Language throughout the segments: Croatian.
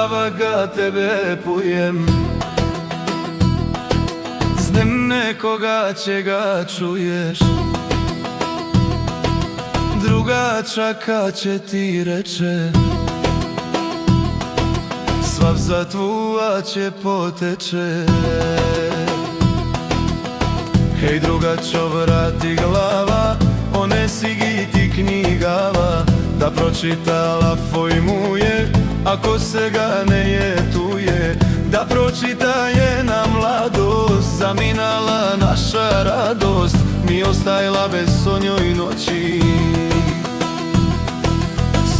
glava ga tebe pujem. S dnem nekoga će ga čuješ, druga čaka će ti reče, svav za tvuva će poteče. Hej druga čo vrati glava, onesi gi ti knjigava, da pročitala fojmuje, ako se ga ne jetuje. Da pročita je na mladost, zaminala naša radost, mi ostajla bez sonjoj noći.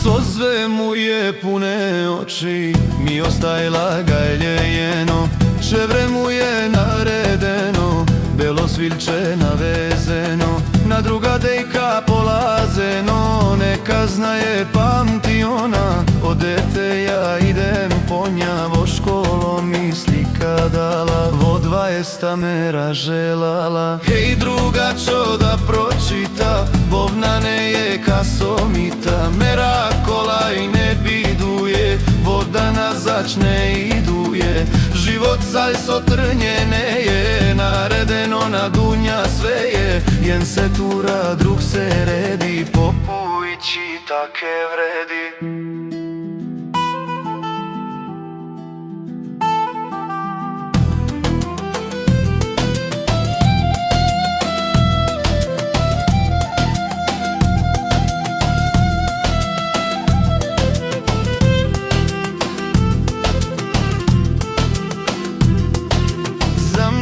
Sozve mu je pune oči, mi ostajla ga ljejeno, čevre mu je naredeno, belo svilče navezeno, na druga dejka polazeno. Neka znaje pamti ona, od dete ja idem po nja, vo školo mi slika dala, vo 20 mera želala. Hej druga čo da pročita, bovnane je kasomita, mera kola i ne biduje, voda na začne iduje. Život salso trnjene je, naredeno na dunja sve je, jen se tura, drug se redi, popujići take vredi.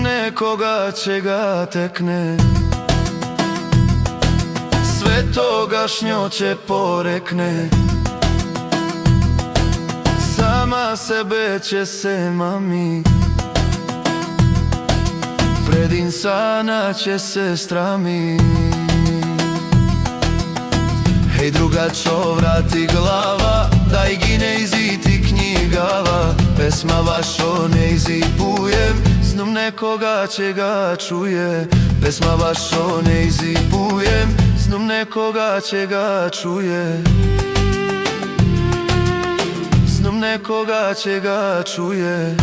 Nekoga će ga tekne, sve togašnjo će porekne, sama sebe će se mami, pred insana će se strami. Hej druga čo vrati glava, daj gi ne iziti knjigava, pesma vašo ne izipujem, snom nekoga će ga čuje. Pesma vašo ne izipujem, snom nekoga će ga čuje. Snom nekoga će ga čuje.